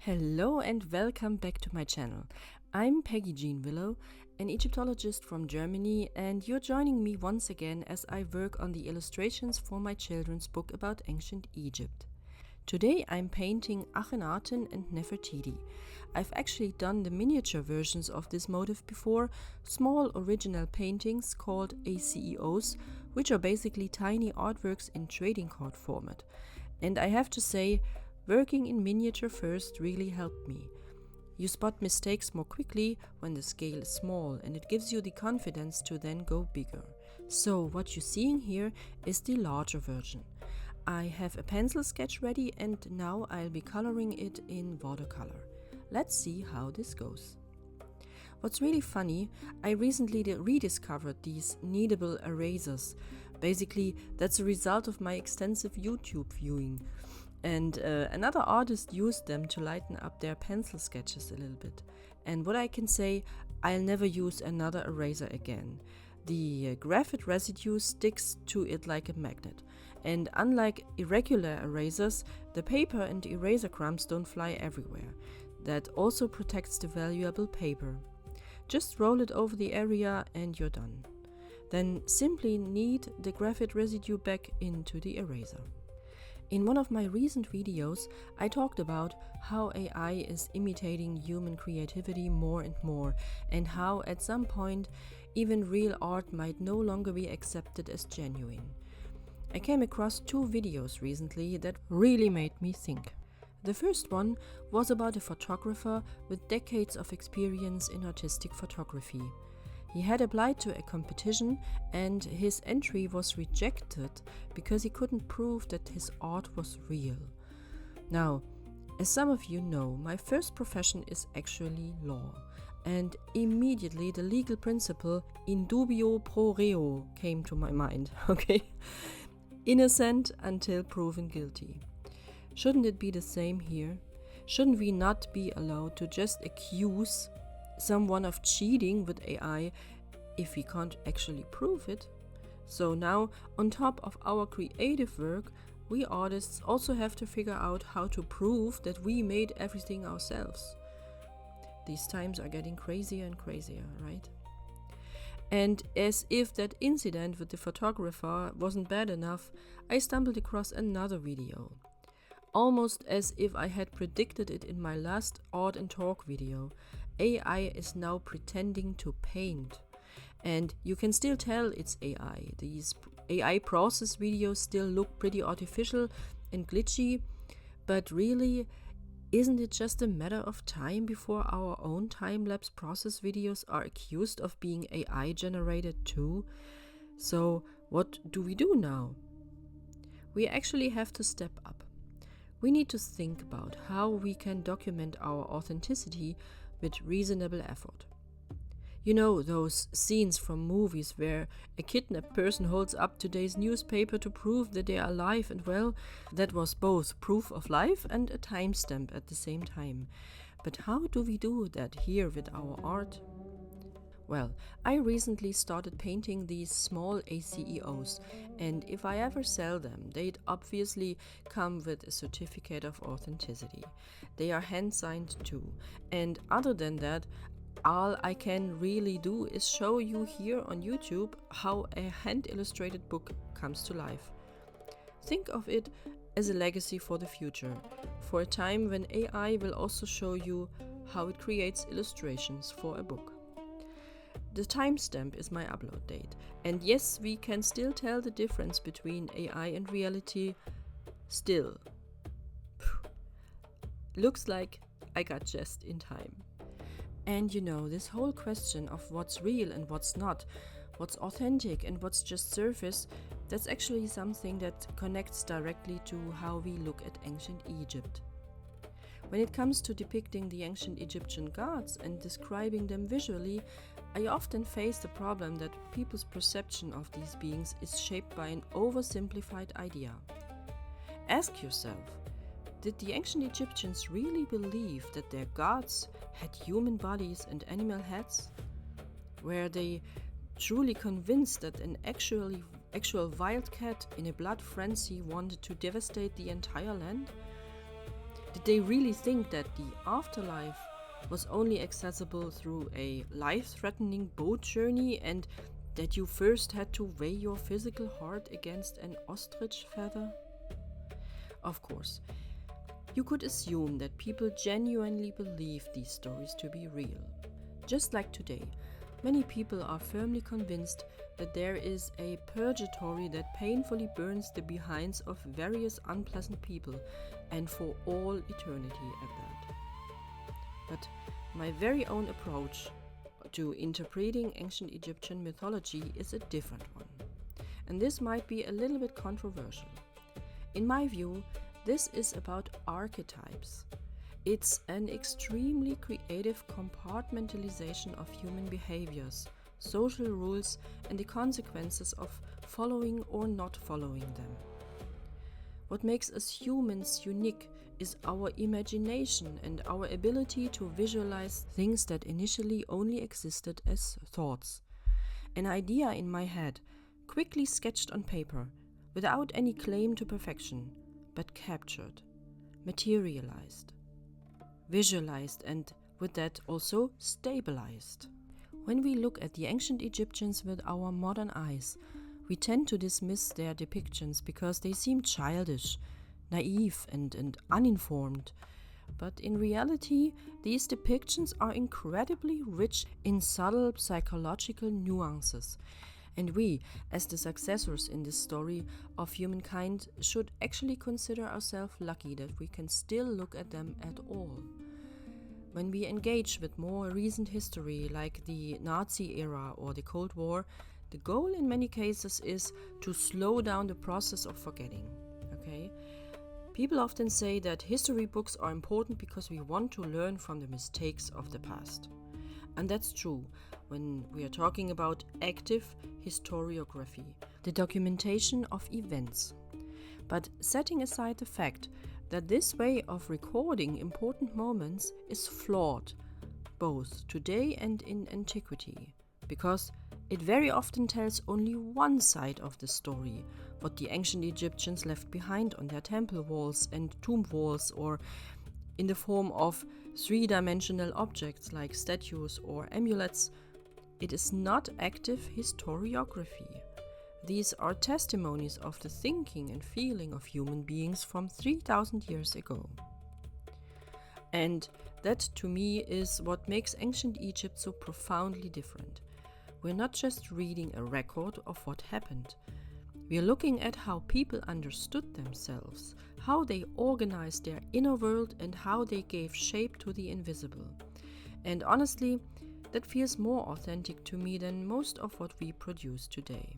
Hello and welcome back to my channel. I'm Peggy Jean Willow, an Egyptologist from Germany, and you're joining me once again as I work on the illustrations for my children's book about ancient Egypt. Today I'm painting Akhenaten and Nefertiti. I've actually done the miniature versions of this motif before, small original paintings called ACEOs, which are basically tiny artworks in trading card format. And I have to say, working in miniature first really helped me. You spot mistakes more quickly when the scale is small, and it gives you the confidence to then go bigger. So what you're seeing here is the larger version. I have a pencil sketch ready and now I'll be coloring it in watercolor. Let's see how this goes. What's really funny, I recently rediscovered these kneadable erasers. Basically, that's a result of my extensive YouTube viewing. And another artist used them to lighten up their pencil sketches a little bit. And what I can say, I'll never use another eraser again. The graphite residue sticks to it like a magnet. And unlike irregular erasers, the paper and eraser crumbs don't fly everywhere. That also protects the valuable paper. Just roll it over the area and you're done. Then simply knead the graphite residue back into the eraser. In one of my recent videos, I talked about how AI is imitating human creativity more and more, and how at some point even real art might no longer be accepted as genuine. I came across two videos recently that really made me think. The first one was about a photographer with decades of experience in artistic photography. He had applied to a competition and his entry was rejected because he couldn't prove that his art was real. Now, as some of you know, my first profession is actually law, and immediately the legal principle in dubio pro reo came to my mind, okay? Innocent until proven guilty. Shouldn't it be the same here? Shouldn't we not be allowed to just accuse someone of cheating with AI if we can't actually prove it? So now, on top of our creative work, we artists also have to figure out how to prove that we made everything ourselves. These times are getting crazier and crazier, right? And as if that incident with the photographer wasn't bad enough, I stumbled across another video. Almost as if I had predicted it in my last art and talk video. AI is now pretending to paint. And you can still tell it's AI. These AI process videos still look pretty artificial and glitchy, but really, isn't it just a matter of time before our own time-lapse process videos are accused of being AI generated too? So what do we do now? We actually have to step up. We need to think about how we can document our authenticity with reasonable effort. You know, those scenes from movies where a kidnapped person holds up today's newspaper to prove that they are alive and well? That was both proof of life and a timestamp at the same time. But how do we do that here with our art? Well, I recently started painting these small ACEOs, and if I ever sell them, they'd obviously come with a certificate of authenticity. They are hand-signed too, and other than that, all I can really do is show you here on YouTube how a hand-illustrated book comes to life. Think of it as a legacy for the future, for a time when AI will also show you how it creates illustrations for a book. The timestamp is my upload date, and yes, we can still tell the difference between AI and reality. Still. Looks like I got just in time. And you know, this whole question of what's real and what's not, what's authentic and what's just surface, that's actually something that connects directly to how we look at ancient Egypt. When it comes to depicting the ancient Egyptian gods and describing them visually, I often face the problem that people's perception of these beings is shaped by an oversimplified idea. Ask yourself, did the ancient Egyptians really believe that their gods had human bodies and animal heads? Were they truly convinced that an actual wildcat in a blood frenzy wanted to devastate the entire land? Did they really think that the afterlife was only accessible through a life-threatening boat journey and that you first had to weigh your physical heart against an ostrich feather? Of course, you could assume that people genuinely believe these stories to be real. Just like today, many people are firmly convinced that there is a purgatory that painfully burns the behinds of various unpleasant people, and for all eternity at that. But my very own approach to interpreting ancient Egyptian mythology is a different one, and this might be a little bit controversial. In my view, this is about archetypes. It's an extremely creative compartmentalization of human behaviors, social rules, and the consequences of following or not following them. What makes us humans unique is our imagination and our ability to visualize things that initially only existed as thoughts. An idea in my head, quickly sketched on paper, without any claim to perfection, but captured, materialized, visualized, and with that also stabilized. When we look at the ancient Egyptians with our modern eyes, we tend to dismiss their depictions because they seem childish, naive, and uninformed. But in reality, these depictions are incredibly rich in subtle psychological nuances. And we, as the successors in this story of humankind, should actually consider ourselves lucky that we can still look at them at all. When we engage with more recent history like the Nazi era or the Cold War, the goal in many cases is to slow down the process of forgetting. Okay? People often say that history books are important because we want to learn from the mistakes of the past. And that's true when we are talking about active historiography, the documentation of events. But setting aside the fact that this way of recording important moments is flawed, both today and in antiquity, because it very often tells only one side of the story, what the ancient Egyptians left behind on their temple walls and tomb walls, or in the form of three-dimensional objects like statues or amulets. It is not active historiography. These are testimonies of the thinking and feeling of human beings from 3,000 years ago. And that, to me, is what makes ancient Egypt so profoundly different. We're not just reading a record of what happened. We are looking at how people understood themselves, how they organized their inner world, and how they gave shape to the invisible. And honestly, that feels more authentic to me than most of what we produce today.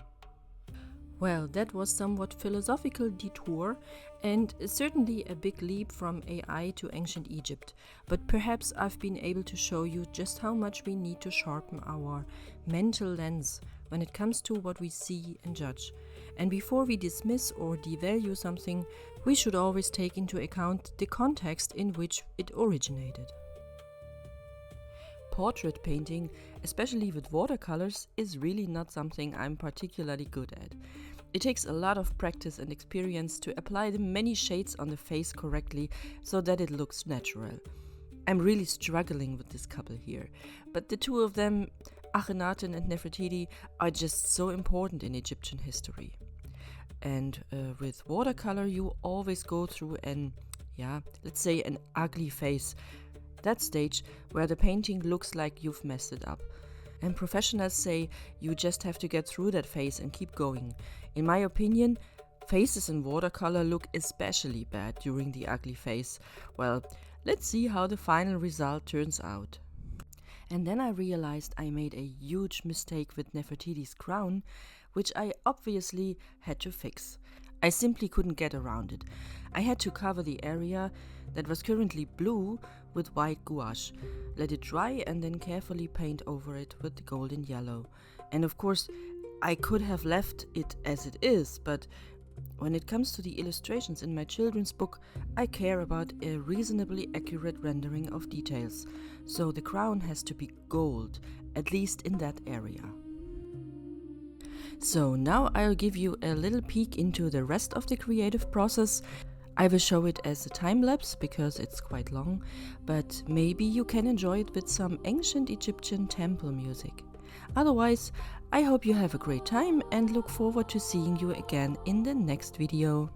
Well, that was somewhat philosophical detour and certainly a big leap from AI to ancient Egypt, but perhaps I've been able to show you just how much we need to sharpen our mental lens when it comes to what we see and judge. And before we dismiss or devalue something, we should always take into account the context in which it originated. Portrait painting, especially with watercolors, is really not something I'm particularly good at. It takes a lot of practice and experience to apply the many shades on the face correctly so that it looks natural. I'm really struggling with this couple here, but the two of them, Akhenaten and Nefertiti, are just so important in Egyptian history. And with watercolor, you always go through an ugly phase. That stage where the painting looks like you've messed it up. And professionals say you just have to get through that phase and keep going. In my opinion, faces in watercolor look especially bad during the ugly phase. Well, let's see how the final result turns out. And then I realized I made a huge mistake with Nefertiti's crown, which I obviously had to fix. I simply couldn't get around it. I had to cover the area that was currently blue with white gouache, let it dry, and then carefully paint over it with the golden yellow. And of course, I could have left it as it is, but when it comes to the illustrations in my children's book, I care about a reasonably accurate rendering of details, so the crown has to be gold, at least in that area. So now I'll give you a little peek into the rest of the creative process. I will show it as a time lapse because it's quite long, but maybe you can enjoy it with some ancient Egyptian temple music. Otherwise, I hope you have a great time and look forward to seeing you again in the next video.